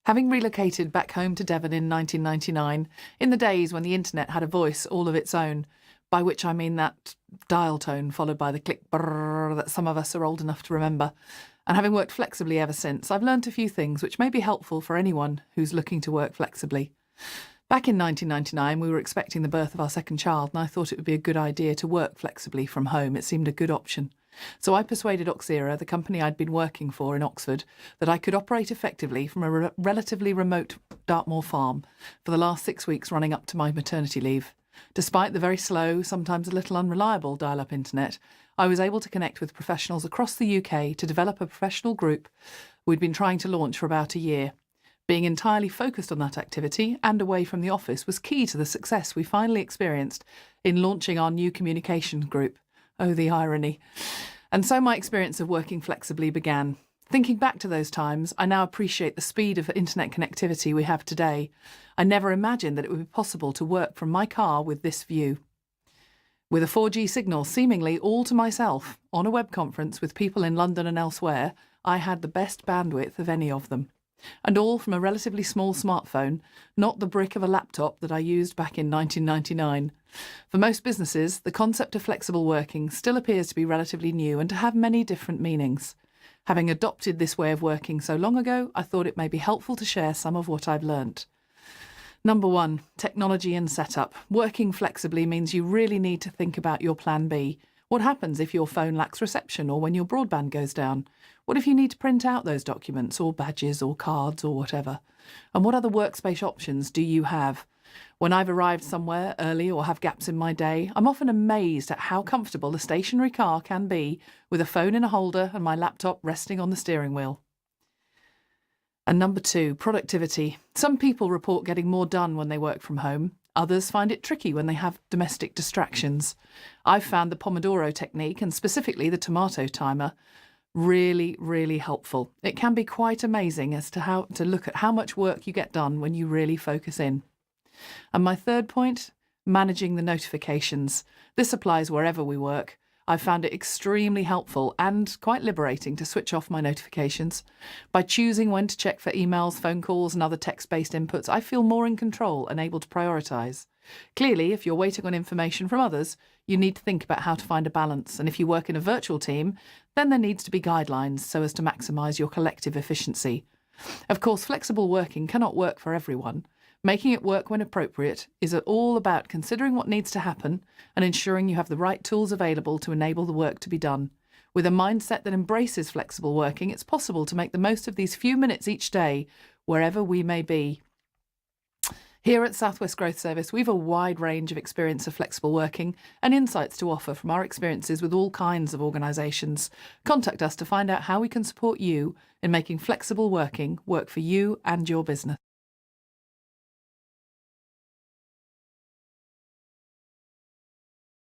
Having relocated back home to Devon in 1999, in the days when the internet had a voice all of its own, by which I mean that dial tone followed by the click brrr that some of us are old enough to remember, and having worked flexibly ever since, I've learnt a few things which may be helpful for anyone who's looking to work flexibly. Back in 1999, we were expecting the birth of our second child, and I thought it would be a good idea to work flexibly from home. It seemed a good option. So I persuaded Oxera, the company I'd been working for in Oxford, that I could operate effectively from a relatively remote Dartmoor farm for the last 6 weeks running up to my maternity leave. Despite the very slow, sometimes a little unreliable dial-up internet, I was able to connect with professionals across the UK to develop a professional group we'd been trying to launch for about a year. Being entirely focused on that activity and away from the office was key to the success we finally experienced in launching our new communications group. Oh, the irony. And so my experience of working flexibly began. Thinking back to those times, I now appreciate the speed of internet connectivity we have today. I never imagined that it would be possible to work from my car with this view. With a 4G signal seemingly all to myself, on a web conference with people in London and elsewhere, I had the best bandwidth of any of them. And all from a relatively small smartphone, not the brick of a laptop that I used back in 1999. For most businesses, the concept of flexible working still appears to be relatively new and to have many different meanings. Having adopted this way of working so long ago, I thought it may be helpful to share some of what I've learnt. Number 1, technology and setup. Working flexibly means you really need to think about your plan B. What happens if your phone lacks reception or when your broadband goes down? What if you need to print out those documents or badges or cards or whatever? And what other workspace options do you have? When I've arrived somewhere early or have gaps in my day, I'm often amazed at how comfortable a stationary car can be with a phone in a holder and my laptop resting on the steering wheel. And number 2, productivity. Some people report getting more done when they work from home. Others find it tricky when they have domestic distractions. I've found the Pomodoro technique, and specifically the tomato timer, really helpful. It can be quite amazing as to how to look at how much work you get done when you really focus in. And my third point, managing the notifications. This applies wherever we work. I've found it extremely helpful and quite liberating to switch off my notifications. By choosing when to check for emails, phone calls and other text-based inputs, I feel more in control and able to prioritise. Clearly, if you're waiting on information from others, you need to think about how to find a balance. And if you work in a virtual team, then there needs to be guidelines so as to maximise your collective efficiency. Of course, flexible working cannot work for everyone. Making it work when appropriate is all about considering what needs to happen and ensuring you have the right tools available to enable the work to be done. With a mindset that embraces flexible working, it's possible to make the most of these few minutes each day, wherever we may be. Here at Southwest Growth Service, we have a wide range of experience of flexible working and insights to offer from our experiences with all kinds of organisations. Contact us to find out how we can support you in making flexible working work for you and your business.